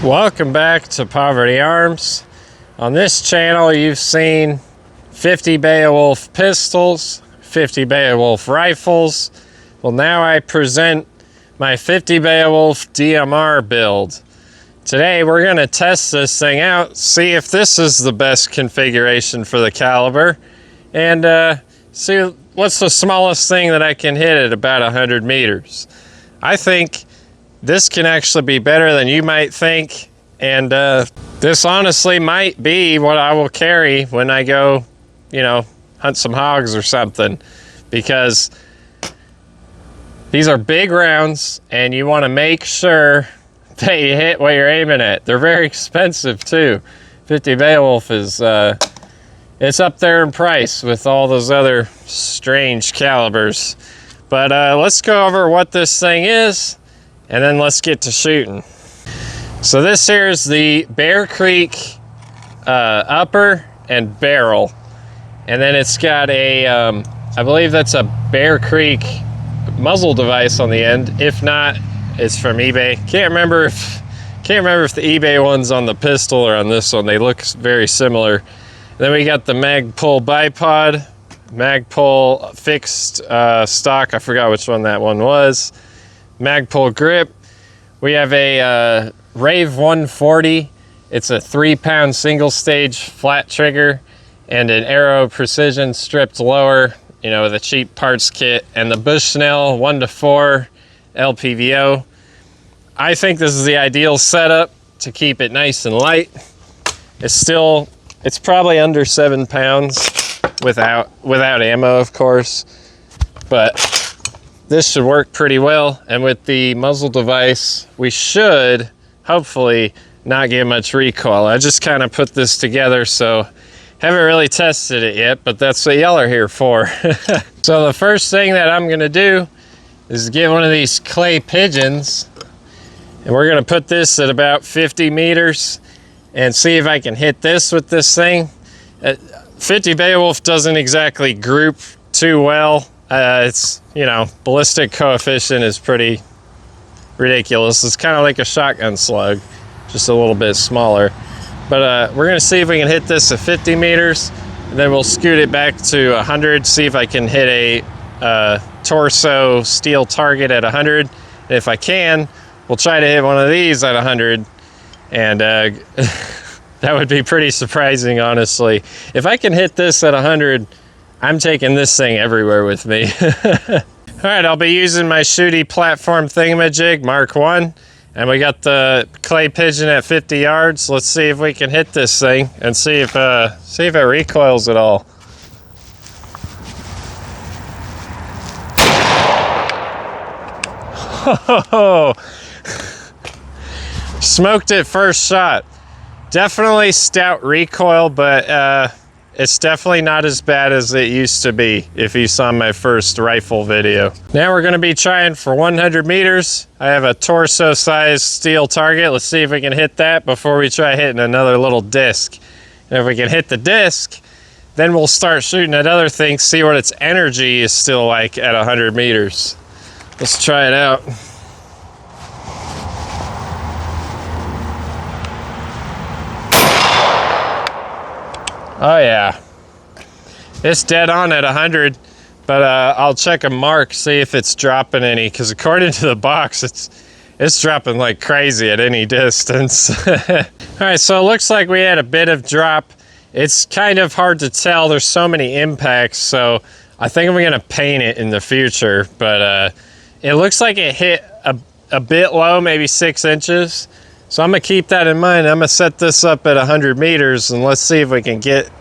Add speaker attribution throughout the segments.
Speaker 1: Welcome back to Poverty Arms. On this channel you've seen 50 Beowulf pistols, 50 Beowulf rifles. Well, now I present my 50 Beowulf DMR build. Today we're going to test this thing out, see if this is the best configuration for the caliber, and see what's the smallest thing that I can hit at about 100 meters. I think this can actually be better than you might think, and this honestly might be what I will carry when I go, hunt some hogs or something, because these are big rounds and you want to make sure that you hit what you're aiming at. They're very expensive too. 50 Beowulf is it's up there in price with all those other strange calibers. But let's go over what this thing is, and then let's get to shooting. So this here is the Bear Creek upper and barrel. And then it's got a, I believe that's a Bear Creek muzzle device on the end. If not, it's from eBay. Can't remember if the eBay one's on the pistol or on this one. They look very similar. And then we got the Magpul bipod, Magpul fixed stock. I forgot which one that one was. Magpul grip. We have a Rave 140. It's a 3-pound single stage flat trigger and an Arrow precision stripped lower, with a cheap parts kit, and the Bushnell 1-4 LPVO. I think this is the ideal setup to keep it nice and light. It's probably under 7 pounds without ammo, of course, but this should work pretty well. And with the muzzle device, we should hopefully not get much recoil. I just kind of put this together, so haven't really tested it yet, but that's what y'all are here for. So the first thing that I'm gonna do is get one of these clay pigeons, and we're gonna put this at about 50 meters and see if I can hit this with this thing. 50 Beowulf doesn't exactly group too well. It's, ballistic coefficient is pretty ridiculous. It's kind of like a shotgun slug, just a little bit smaller. But we're gonna see if we can hit this at 50 meters, and then we'll scoot it back to 100, see if I can hit a torso steel target at 100. And if I can, we'll try to hit one of these at 100, and that would be pretty surprising, honestly. If I can hit this at 100, I'm taking this thing everywhere with me. All right, I'll be using my shooty platform thingamajig, Mark 1. And we got the clay pigeon at 50 yards. Let's see if we can hit this thing and see if it recoils at all. Oh, smoked it first shot. Definitely stout recoil, but it's definitely not as bad as it used to be if you saw my first rifle video. Now we're gonna be trying for 100 meters. I have a torso sized steel target. Let's see if we can hit that before we try hitting another little disc. And if we can hit the disc, then we'll start shooting at other things, see what its energy is still like at 100 meters. Let's try it out. Oh yeah, it's dead on at 100, but I'll check a mark, see if it's dropping any, because according to the box, it's dropping like crazy at any distance. All right, so it looks like we had a bit of drop. It's kind of hard to tell. There's so many impacts, so I think I'm gonna paint it in the future, but it looks like it hit a bit low, maybe 6 inches. So I'm gonna keep that in mind. I'm gonna set this up at 100 meters and let's see if we can get,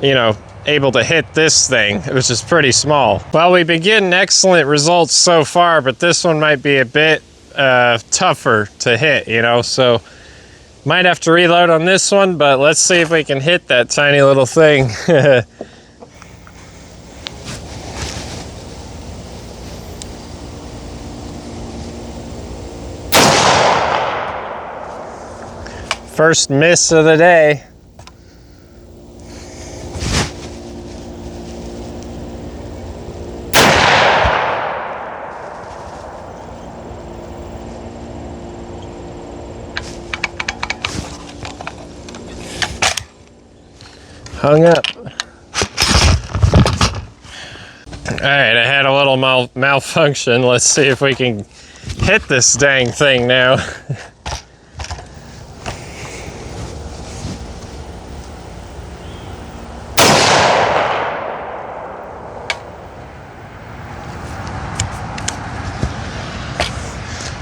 Speaker 1: able to hit this thing, which is pretty small. Well, we've been getting excellent results so far, but this one might be a bit tougher to hit, so might have to reload on this one, but let's see if we can hit that tiny little thing. First miss of the day. hung up. All right, I had a little malfunction. Let's see if we can hit this dang thing now.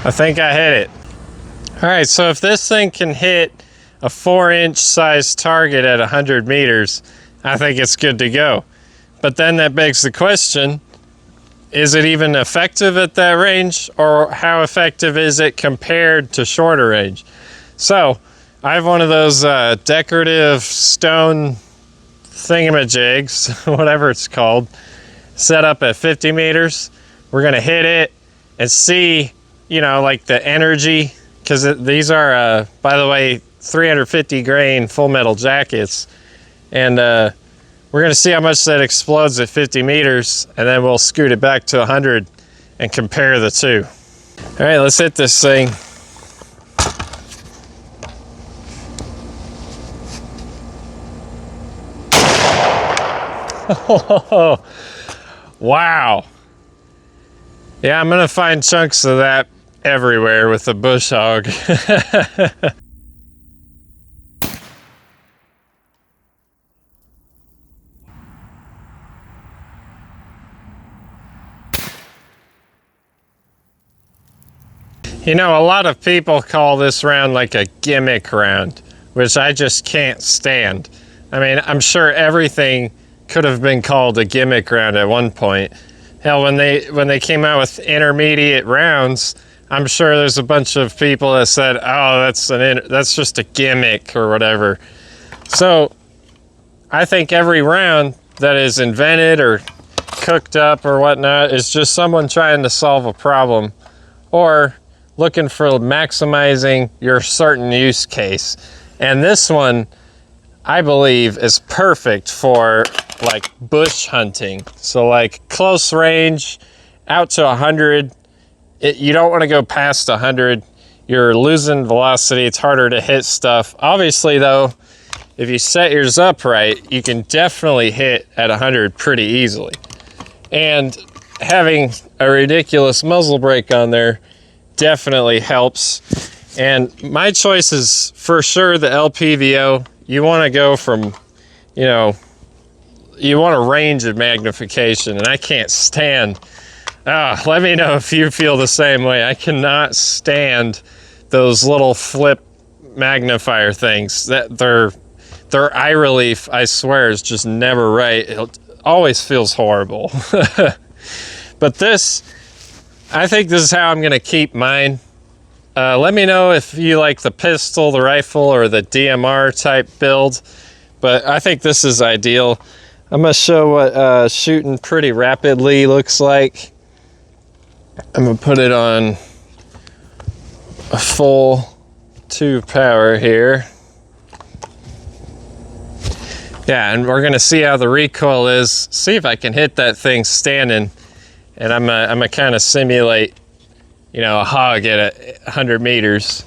Speaker 1: I think I hit it. All right, so if this thing can hit a 4-inch size target at 100 meters, I think it's good to go. But then that begs the question, is it even effective at that range, or how effective is it compared to shorter range? So I have one of those decorative stone thingamajigs, whatever it's called, set up at 50 meters. We're gonna hit it and see, you know, like the energy, because these are, by the way, 350 grain full metal jackets. And we're gonna see how much that explodes at 50 meters, and then we'll scoot it back to 100 and compare the two. All right, let's hit this thing. Oh, wow. Yeah, I'm gonna find chunks of that everywhere with the bush hog. You know, a lot of people call this round like a gimmick round, which I just can't stand. I mean, I'm sure everything could have been called a gimmick round at one point. Hell, when they came out with intermediate rounds, I'm sure there's a bunch of people that said, "Oh, that's just a gimmick," or whatever. So, I think every round that is invented or cooked up or whatnot is just someone trying to solve a problem, or looking for maximizing your certain use case. And this one, I believe, is perfect for like bush hunting. So like close range, out to 100. You don't want to go past 100. You're losing velocity. It's harder to hit stuff. Obviously though, if you set yours up right, you can definitely hit at 100 pretty easily. And having a ridiculous muzzle brake on there definitely helps. And my choice is for sure the LPVO. You want to go from, you know, you want a range of magnification, and I can't stand, let me know if you feel the same way. I cannot stand those little flip magnifier things. That their eye relief, I swear, is just never right. It always feels horrible. But this, I think this is how I'm gonna keep mine. Let me know if you like the pistol, the rifle, or the DMR type build, but I think this is ideal. I'm gonna show what shooting pretty rapidly looks like. I'm gonna put it on a full 2 power here. Yeah, and we're gonna see how the recoil is, see if I can hit that thing standing. And I'm gonna kind of simulate, you know, a hog at 100 meters.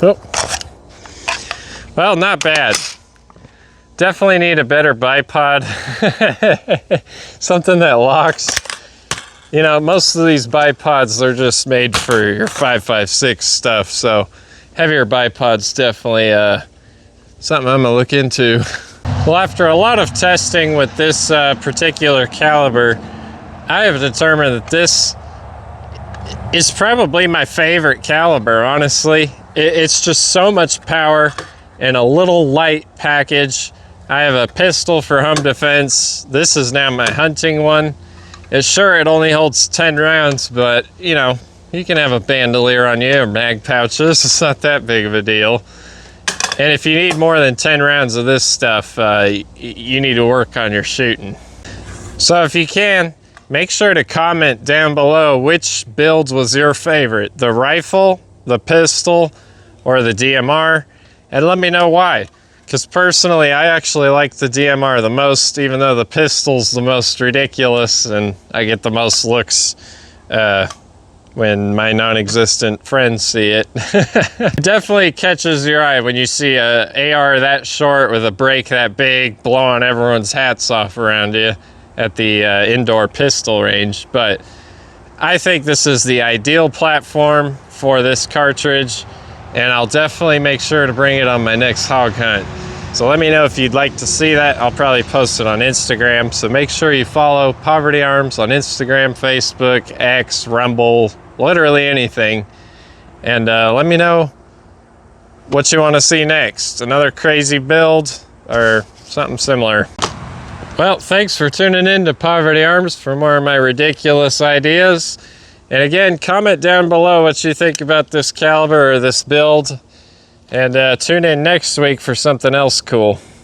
Speaker 1: Oh. Well, not bad. Definitely need a better bipod. Something that locks. You know, most of these bipods, they're just made for your 5.56 stuff, so heavier bipods definitely something I'm gonna look into. Well, after a lot of testing with this particular caliber, I have determined that this is probably my favorite caliber, honestly. It's just so much power and a little light package. I have a pistol for home defense. This is now my hunting one. It's sure it only holds 10 rounds, but you know, you can have a bandolier on you or mag pouches. It's not that big of a deal. And if you need more than 10 rounds of this stuff, you need to work on your shooting. So if you can, make sure to comment down below which build was your favorite, the rifle, the pistol, or the DMR, and let me know why. Because personally, I actually like the DMR the most, even though the pistol's the most ridiculous and I get the most looks when my non-existent friends see it. It definitely catches your eye when you see a AR that short with a break that big, blowing everyone's hats off around you at the indoor pistol range. But I think this is the ideal platform for this cartridge, and I'll definitely make sure to bring it on my next hog hunt. So let me know if you'd like to see that. I'll probably post it on Instagram. So make sure you follow Poverty Arms on Instagram, Facebook, X, Rumble, literally anything. And let me know what you want to see next. Another crazy build or something similar. Well, thanks for tuning in to Poverty Arms for more of my ridiculous ideas. And again, comment down below what you think about this caliber or this build. And tune in next week for something else cool.